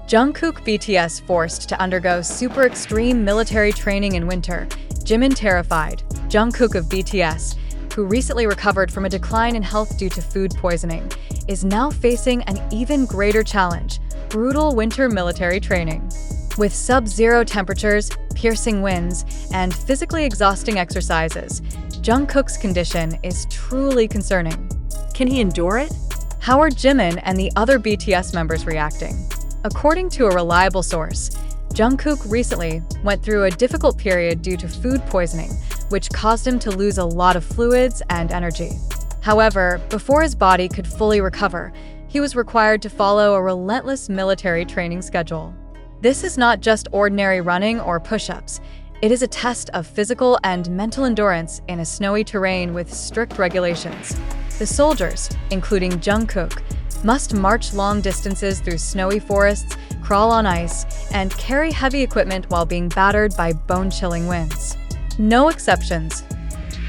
Jungkook BTS forced to undergo super extreme military training in winter. Jimin terrified. Jungkook of BTS, who recently recovered from a decline in health due to food poisoning, is now facing an even greater challenge: brutal winter military training. With sub-zero temperatures, piercing winds, and physically exhausting exercises, Jungkook's condition is truly concerning. Can he endure it? How are Jimin and the other BTS members reacting? According to a reliable source, Jungkook recently went through a difficult period due to food poisoning, which caused him to lose a lot of fluids and energy. However, before his body could fully recover, he was required to follow a relentless military training schedule. This is not just ordinary running or push-ups. It is a test of physical and mental endurance in a snowy terrain with strict regulations. The soldiers, including Jungkook, must march long distances through snowy forests, crawl on ice, and carry heavy equipment while being battered by bone-chilling winds. No exceptions.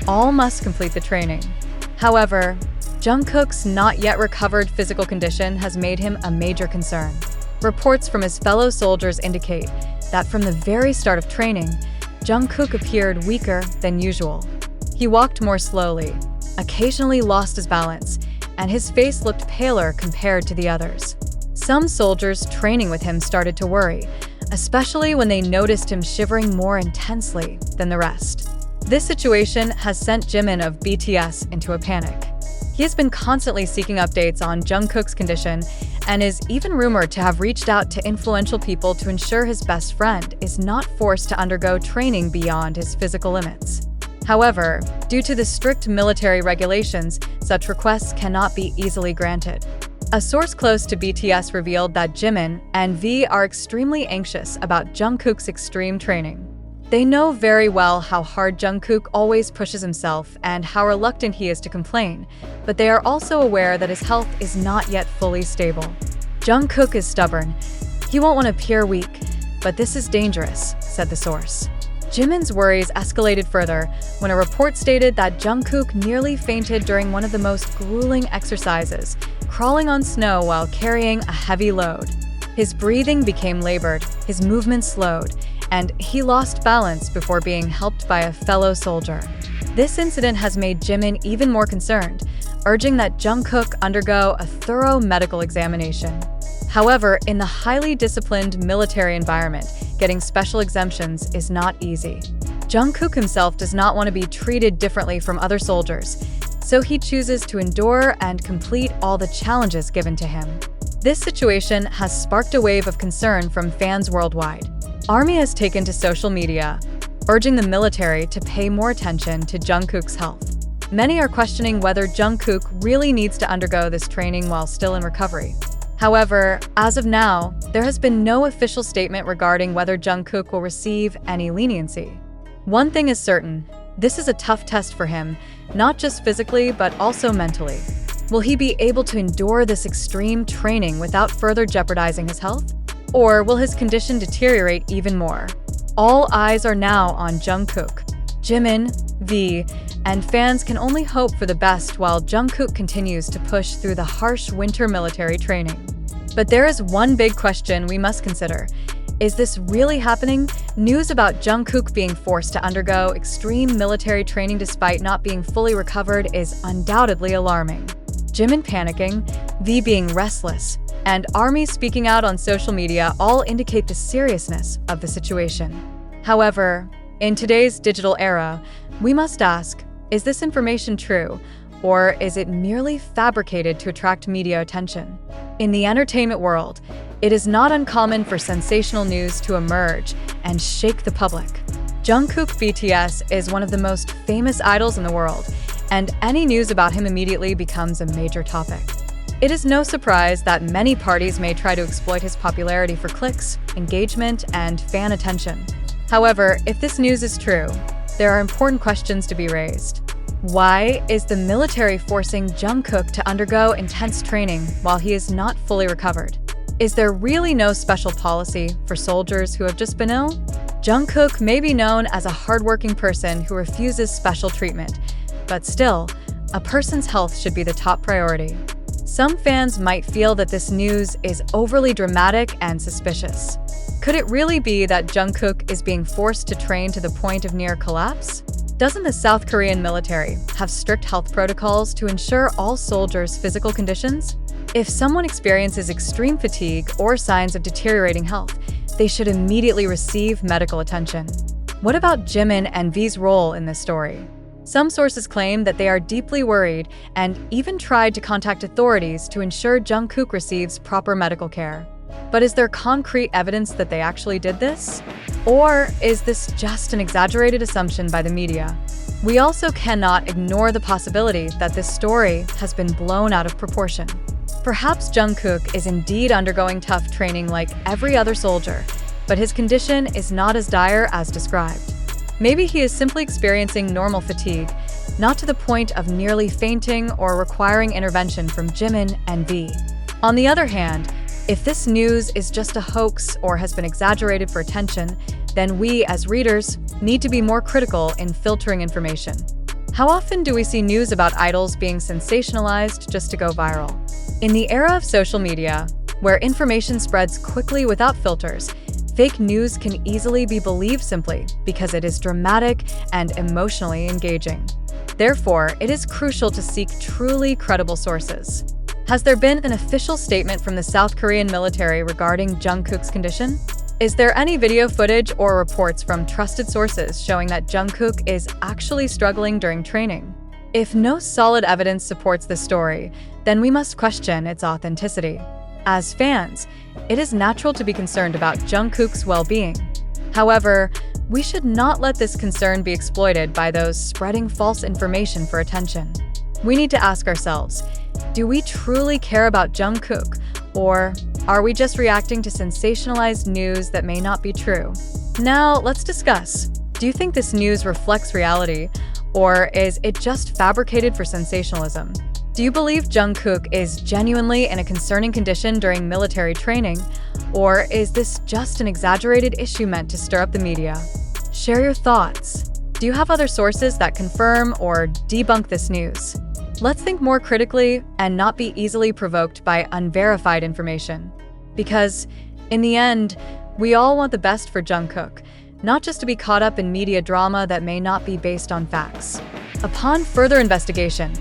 All must complete the training. However, Jungkook's not yet recovered physical condition has made him a major concern. Reports from his fellow soldiers indicate that from the very start of training, Jungkook appeared weaker than usual. He walked more slowly, occasionally lost his balance, and his face looked paler compared to the others. Some soldiers training with him started to worry, especially when they noticed him shivering more intensely than the rest. This situation has sent Jimin of BTS into a panic. He has been constantly seeking updates on Jungkook's condition and is even rumored to have reached out to influential people to ensure his best friend is not forced to undergo training beyond his physical limits. However, due to the strict military regulations, such requests cannot be easily granted. A source close to BTS revealed that Jimin and V are extremely anxious about Jungkook's extreme training. They know very well how hard Jungkook always pushes himself and how reluctant he is to complain, but they are also aware that his health is not yet fully stable. Jungkook is stubborn. He won't want to appear weak, but this is dangerous, said the source. Jimin's worries escalated further when a report stated that Jungkook nearly fainted during one of the most grueling exercises, crawling on snow while carrying a heavy load. His breathing became labored, his movements slowed, and he lost balance before being helped by a fellow soldier. This incident has made Jimin even more concerned, urging that Jungkook undergo a thorough medical examination. However, in the highly disciplined military environment, getting special exemptions is not easy. Jungkook himself does not want to be treated differently from other soldiers, so he chooses to endure and complete all the challenges given to him. This situation has sparked a wave of concern from fans worldwide. ARMY has taken to social media, urging the military to pay more attention to Jungkook's health. Many are questioning whether Jungkook really needs to undergo this training while still in recovery. However, as of now, there has been no official statement regarding whether Jungkook will receive any leniency. One thing is certain, this is a tough test for him, not just physically but also mentally. Will he be able to endure this extreme training without further jeopardizing his health? Or will his condition deteriorate even more? All eyes are now on Jungkook, Jimin, V, and fans can only hope for the best while Jungkook continues to push through the harsh winter military training. But there is one big question we must consider. Is this really happening? News about Jungkook being forced to undergo extreme military training despite not being fully recovered is undoubtedly alarming. Jimin panicking, V being restless, and ARMY speaking out on social media all indicate the seriousness of the situation. However, in today's digital era, we must ask, is this information true, or is it merely fabricated to attract media attention? In the entertainment world, it is not uncommon for sensational news to emerge and shake the public. Jungkook BTS is one of the most famous idols in the world, and any news about him immediately becomes a major topic. It is no surprise that many parties may try to exploit his popularity for clicks, engagement, and fan attention. However, if this news is true, there are important questions to be raised. Why is the military forcing Jungkook to undergo intense training while he is not fully recovered? Is there really no special policy for soldiers who have just been ill? Jungkook may be known as a hardworking person who refuses special treatment, but still, a person's health should be the top priority. Some fans might feel that this news is overly dramatic and suspicious. Could it really be that Jungkook is being forced to train to the point of near collapse? Doesn't the South Korean military have strict health protocols to ensure all soldiers' physical conditions? If someone experiences extreme fatigue or signs of deteriorating health, they should immediately receive medical attention. What about Jimin and V's role in this story? Some sources claim that they are deeply worried and even tried to contact authorities to ensure Jungkook receives proper medical care. But is there concrete evidence that they actually did this? Or is this just an exaggerated assumption by the media? We also cannot ignore the possibility that this story has been blown out of proportion. Perhaps Jungkook is indeed undergoing tough training like every other soldier, but his condition is not as dire as described. Maybe he is simply experiencing normal fatigue, not to the point of nearly fainting or requiring intervention from Jimin and V. On the other hand, if this news is just a hoax or has been exaggerated for attention, then we, as readers, need to be more critical in filtering information. How often do we see news about idols being sensationalized just to go viral? In the era of social media, where information spreads quickly without filters, fake news can easily be believed simply because it is dramatic and emotionally engaging. Therefore, it is crucial to seek truly credible sources. Has there been an official statement from the South Korean military regarding Jungkook's condition? Is there any video footage or reports from trusted sources showing that Jungkook is actually struggling during training? If no solid evidence supports this story, then we must question its authenticity. As fans, it is natural to be concerned about Jungkook's well-being. However, we should not let this concern be exploited by those spreading false information for attention. We need to ask ourselves, do we truly care about Jungkook, or are we just reacting to sensationalized news that may not be true? Now, let's discuss. Do you think this news reflects reality, or is it just fabricated for sensationalism? Do you believe Jungkook is genuinely in a concerning condition during military training, or is this just an exaggerated issue meant to stir up the media? Share your thoughts. Do you have other sources that confirm or debunk this news? Let's think more critically and not be easily provoked by unverified information. Because, in the end, we all want the best for Jungkook, not just to be caught up in media drama that may not be based on facts. Upon further investigation,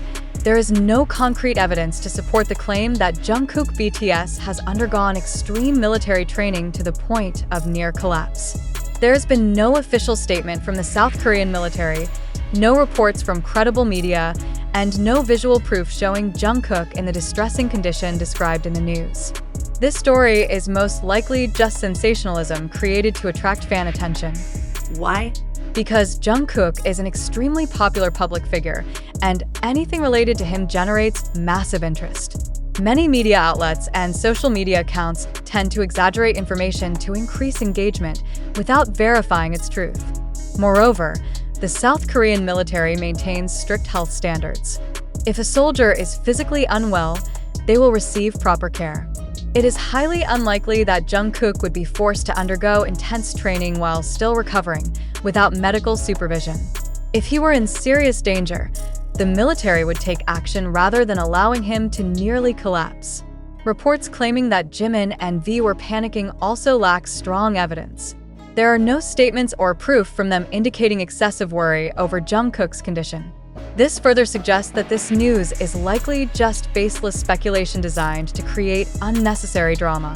there is no concrete evidence to support the claim that Jungkook BTS has undergone extreme military training to the point of near collapse. There has been no official statement from the South Korean military, no reports from credible media, and no visual proof showing Jungkook in the distressing condition described in the news. This story is most likely just sensationalism created to attract fan attention. Why? Because Jungkook is an extremely popular public figure, and anything related to him generates massive interest. Many media outlets and social media accounts tend to exaggerate information to increase engagement without verifying its truth. Moreover, the South Korean military maintains strict health standards. If a soldier is physically unwell, they will receive proper care. It is highly unlikely that Jungkook would be forced to undergo intense training while still recovering, without medical supervision. If he were in serious danger, the military would take action rather than allowing him to nearly collapse. Reports claiming that Jimin and V were panicking also lack strong evidence. There are no statements or proof from them indicating excessive worry over Jungkook's condition. This further suggests that this news is likely just baseless speculation designed to create unnecessary drama.